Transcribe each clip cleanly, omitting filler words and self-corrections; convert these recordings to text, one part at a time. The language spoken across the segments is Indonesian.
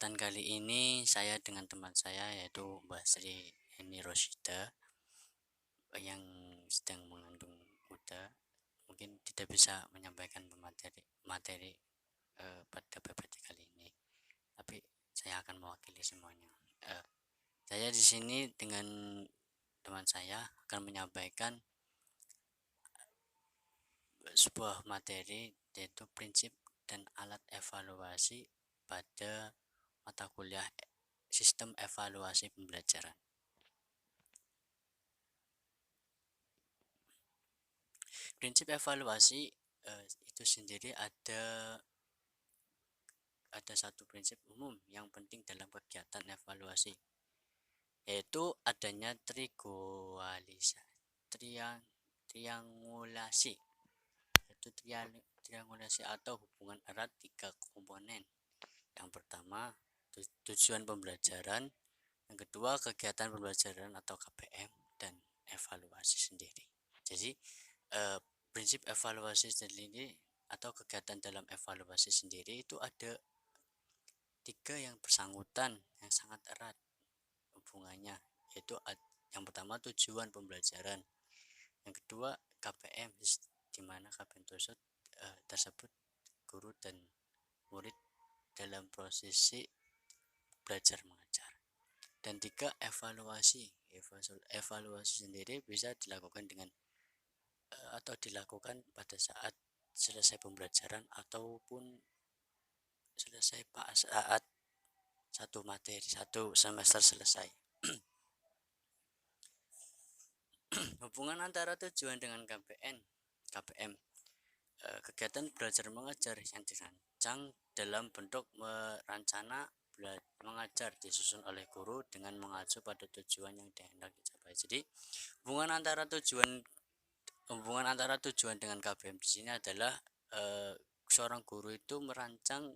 Kesempatan kali ini saya dengan teman saya yaitu Mbak Sri Eni Roshida yang sedang mengandung muda mungkin tidak bisa menyampaikan materi pada PPT kali ini, tapi saya akan mewakili semuanya. Eh, saya di sini dengan teman saya akan menyampaikan sebuah materi yaitu prinsip dan alat evaluasi pada mata kuliah sistem evaluasi pembelajaran. Prinsip evaluasi itu sendiri ada satu prinsip umum yang penting dalam kegiatan evaluasi, yaitu adanya triangulasi, yaitu triangulasi atau hubungan erat tiga komponen. Yang pertama tujuan pembelajaran, yang kedua kegiatan pembelajaran atau KPM, dan evaluasi sendiri. Jadi eh, prinsip evaluasi sendiri atau kegiatan dalam evaluasi sendiri itu ada tiga yang bersangkutan yang sangat erat hubungannya, yaitu yang pertama tujuan pembelajaran, yang kedua KPM, di mana KPM tersebut guru dan murid dalam prosesi belajar mengajar, dan tiga evaluasi. Evaluasi sendiri bisa dilakukan dengan atau dilakukan pada saat selesai pembelajaran ataupun selesai saat satu materi satu semester selesai. Hubungan antara tujuan dengan KPM, kegiatan belajar mengajar yang dirancang dalam bentuk rencana mengajar disusun oleh guru dengan mengacu pada tujuan yang dihendak dicapai. Jadi hubungan antara tujuan dengan KPM di sini adalah seorang guru itu merancang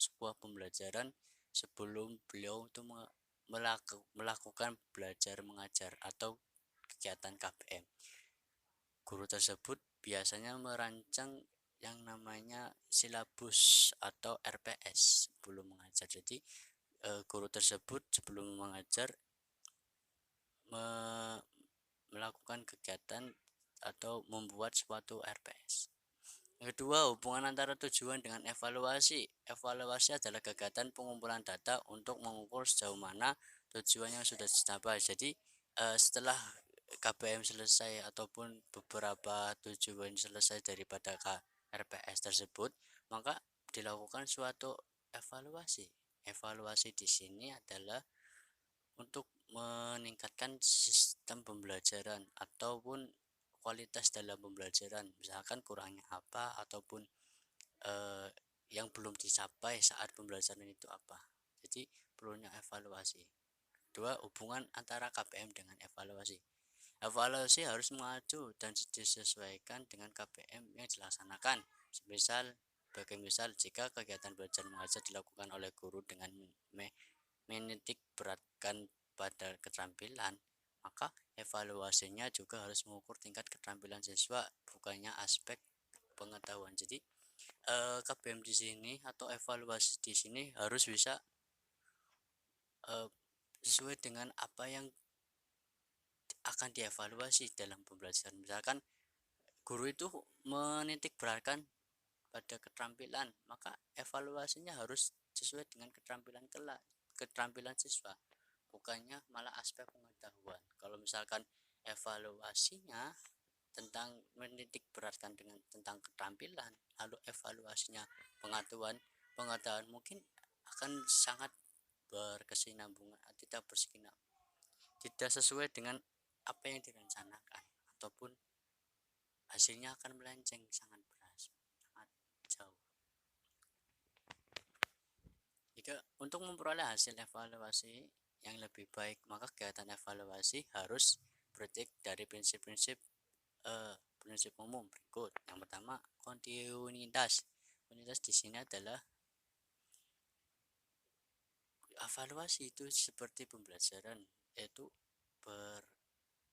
sebuah pembelajaran sebelum beliau itu melakukan belajar mengajar atau kegiatan KPM. Guru tersebut biasanya merancang yang namanya silabus atau RPS sebelum mengajar. Jadi guru tersebut sebelum mengajar melakukan kegiatan atau membuat suatu RPS. Yang kedua, hubungan antara tujuan dengan evaluasi. Evaluasi adalah kegiatan pengumpulan data untuk mengukur sejauh mana tujuan yang sudah dicapai. Jadi setelah KPM selesai ataupun beberapa tujuan selesai daripada RPS tersebut, maka dilakukan suatu evaluasi. Evaluasi di sini adalah untuk meningkatkan sistem pembelajaran ataupun kualitas dalam pembelajaran, misalkan kurangnya apa ataupun eh, yang belum dicapai saat pembelajaran itu apa. Jadi perlunya evaluasi. Dua, hubungan antara KPM dengan evaluasi. Evaluasi harus mengacu dan disesuaikan dengan KPM yang dilaksanakan. Misal jika kegiatan belajar mengajar dilakukan oleh guru dengan menitik beratkan pada keterampilan, maka evaluasinya juga harus mengukur tingkat keterampilan siswa, bukannya aspek pengetahuan. Jadi KPM di sini atau evaluasi di sini harus bisa sesuai dengan apa yang akan dievaluasi dalam pembelajaran. Misalkan guru itu menitik beratkan pada keterampilan, maka evaluasinya harus sesuai dengan keterampilan siswa, bukannya malah aspek pengetahuan. Kalau misalkan evaluasinya tentang menitik beratkan tentang keterampilan, lalu evaluasinya pengetahuan mungkin akan sangat berkesinambungan, tidak sesuai dengan apa yang direncanakan, ataupun hasilnya akan melenceng sangat jauh. Jika untuk memperoleh hasil evaluasi yang lebih baik, maka kegiatan evaluasi harus bertitik dari prinsip-prinsip umum berikut. Yang pertama, kontinuitas. Kontinuitas di sini adalah evaluasi itu seperti pembelajaran, yaitu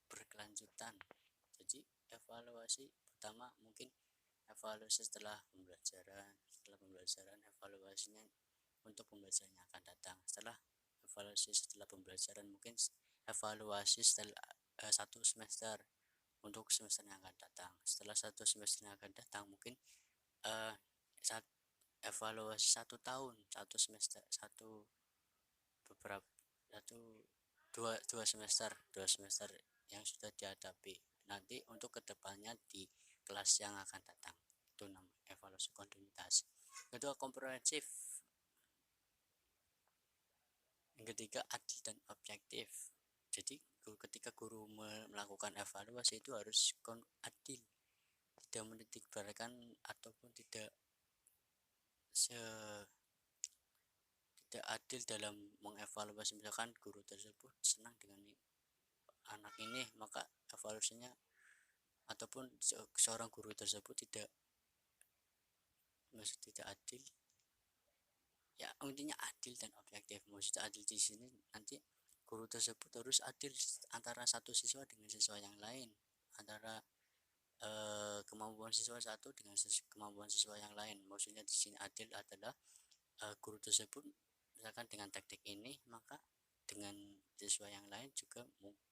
berkelanjutan. Jadi evaluasi pertama mungkin evaluasi setelah pembelajaran evaluasinya untuk pembelajaran yang akan datang. Setelah evaluasi setelah pembelajaran, mungkin evaluasi setelah 1 semester untuk semester yang akan datang. Setelah 1 semester yang akan datang, mungkin uh, saat evaluasi 1 tahun, 1 semester, beberapa satu dua semester yang sudah dihadapi nanti untuk kedepannya di kelas yang akan datang. Itu namanya evaluasi kontinuitas. Kedua, komprehensif. Yang ketiga, adil dan objektif. Jadi ketika guru melakukan evaluasi itu harus adil, tidak menitik beratkan ataupun tidak tidak adil dalam mengevaluasi. Misalkan guru tersebut senang dengan anak ini, maka evaluasinya ataupun seorang guru tersebut tidak adil. Ya, intinya adil dan objektif. Maksudnya adil di sini nanti guru tersebut harus adil antara satu siswa dengan siswa yang lain, antara kemampuan siswa satu dengan kemampuan siswa yang lain. Maksudnya di sini adil adalah guru tersebut misalkan dengan teknik ini, maka dengan siswa yang lain juga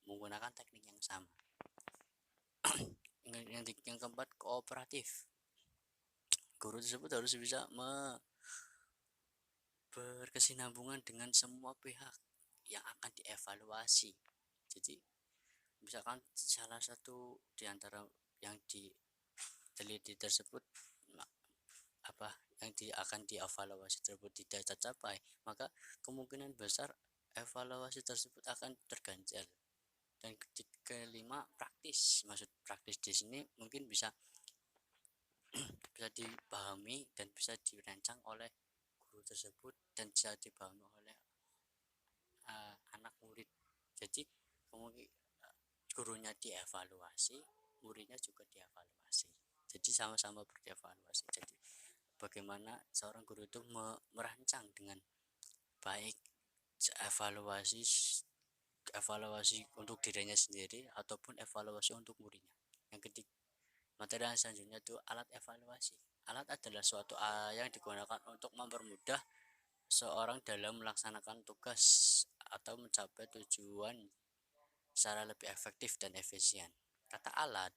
menggunakan teknik yang sama. yang keempat, kooperatif. Guru tersebut harus bisa berkesinambungan dengan semua pihak yang akan dievaluasi. Jadi misalkan salah satu di antara yang diteliti tersebut yang akan dievaluasi tersebut tidak tercapai, maka kemungkinan besar evaluasi tersebut akan terganjal. Dan kelima, praktis. Maksud praktis di sini mungkin bisa dipahami dan bisa dirancang oleh guru tersebut dan bisa dipahami oleh anak murid. Jadi gurunya dievaluasi, muridnya juga dievaluasi. Jadi sama-sama berdievaluasi. Jadi bagaimana seorang guru itu merancang dengan baik evaluasi untuk dirinya sendiri ataupun evaluasi untuk muridnya. Yang ketiga, materi yang selanjutnya itu alat evaluasi. Alat adalah suatu yang digunakan untuk mempermudah seorang dalam melaksanakan tugas atau mencapai tujuan secara lebih efektif dan efisien. Kata alat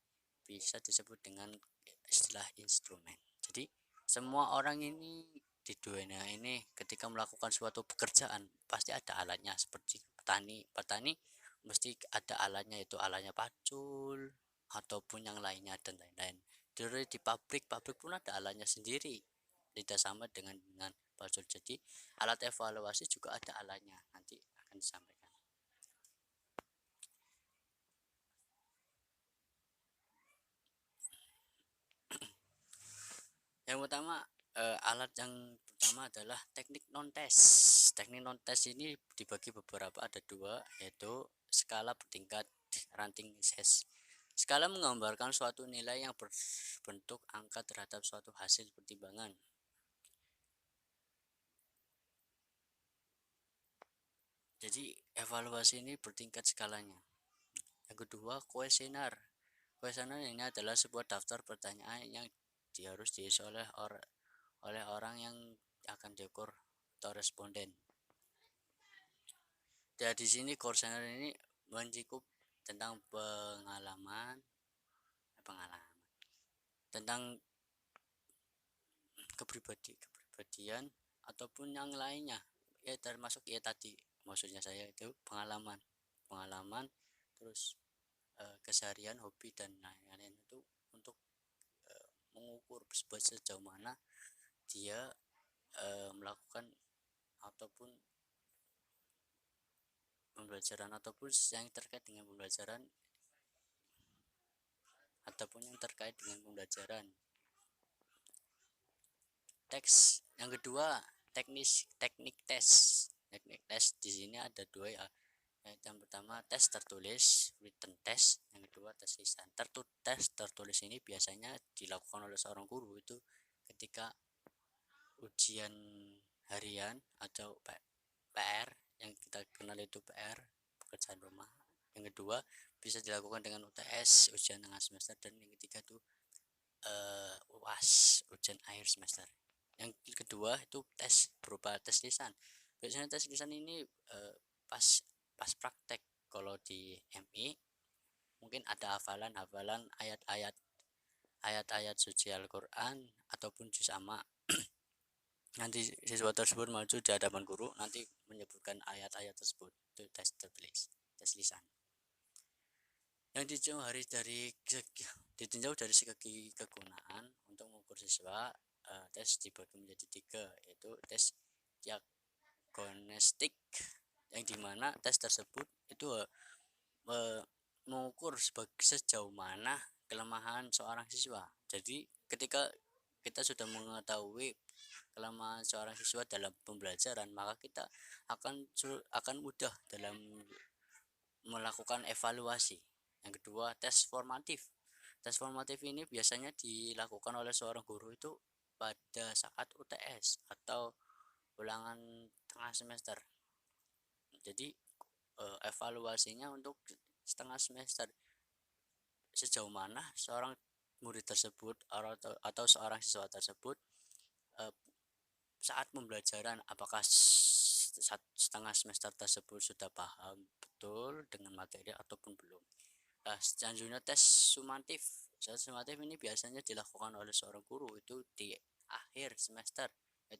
bisa disebut dengan istilah instrumen. Jadi semua orang ini di dunia ini ketika melakukan suatu pekerjaan pasti ada alatnya. Seperti petani mesti ada alatnya, itu alatnya pacul ataupun yang lainnya dan lain-lain. Di pabrik pun ada alatnya sendiri, tidak sama dengan pacul. Jadi alat evaluasi juga ada alatnya, nanti akan disampaikan. Yang pertama, alat yang pertama adalah teknik non-test. Teknik non-test ini dibagi beberapa, ada dua, yaitu skala bertingkat ranting ses. Skala menggambarkan suatu nilai yang berbentuk angka terhadap suatu hasil pertimbangan. Jadi evaluasi ini bertingkat skalanya. Yang kedua, kuesioner. Kuesioner ini adalah sebuah daftar pertanyaan yang harus diisi oleh orang yang akan diukur atau responden. Dan di sini kuesioner ini mencakup tentang pengalaman tentang kepribadian ataupun yang lainnya, ya termasuk ya tadi maksudnya saya itu pengalaman terus keseharian, hobi dan lain-lain, itu untuk mengukur sejauh mana dia melakukan ataupun pembelajaran ataupun yang terkait dengan pembelajaran teks. Yang kedua, teknik tes. Teknik tes di sini ada dua ya. Yang pertama tes tertulis, written test. Yang kedua tes lisan. Tes tertulis ini biasanya dilakukan oleh seorang guru itu ketika ujian harian atau PR, yang kita kenal itu PR, pekerjaan rumah. Yang kedua bisa dilakukan dengan UTS, ujian tengah semester, dan yang ketiga itu UAS, ujian akhir semester. Yang kedua itu tes berupa tes lisan. Biasanya tes lisan ini pas pas praktek. Kalau di MI mungkin ada hafalan-hafalan ayat-ayat suci Al-Qur'an ataupun juz amma. Nanti siswa tersebut maju di hadapan guru, nanti menyebutkan ayat-ayat tersebut. Itu tes tertulis, tes lisan. Yang ditinjau dari segi kegunaan untuk mengukur siswa, tes dibagi menjadi 3, yaitu tes diagnostik, yang dimana tes tersebut itu mengukur sejauh mana kelemahan seorang siswa. Jadi ketika kita sudah mengetahui kelemahan seorang siswa dalam pembelajaran, maka kita akan mudah dalam melakukan evaluasi. Yang kedua, tes formatif. Tes formatif ini biasanya dilakukan oleh seorang guru itu pada saat UTS atau ulangan tengah semester. Jadi evaluasinya untuk setengah semester, sejauh mana seorang murid tersebut atau seorang siswa tersebut eh, saat pembelajaran, apakah setengah semester tersebut sudah paham betul dengan materi ataupun belum. Selanjutnya tes sumatif. Tes sumatif ini biasanya dilakukan oleh seorang guru itu di akhir semester,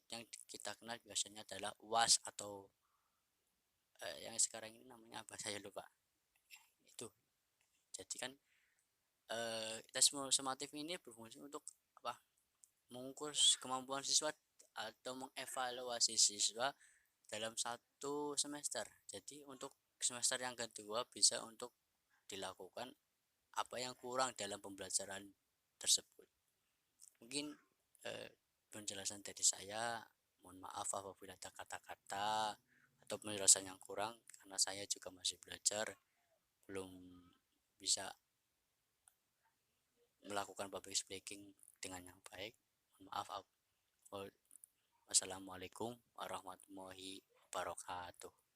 yang kita kenal biasanya adalah UAS atau yang sekarang ini namanya apa saya lupa. Itu jadi kan tes sumatif ini berfungsi untuk apa, mengukur kemampuan siswa atau mengevaluasi siswa dalam satu semester. Jadi untuk semester yang kedua bisa untuk dilakukan apa yang kurang dalam pembelajaran tersebut. Mungkin penjelasan dari saya, mohon maaf apabila ada kata-kata atau penjelasan yang kurang, karena saya juga masih belajar, belum bisa melakukan public speaking dengan yang baik. Mohon maaf. Wassalamualaikum warahmatullahi wabarakatuh.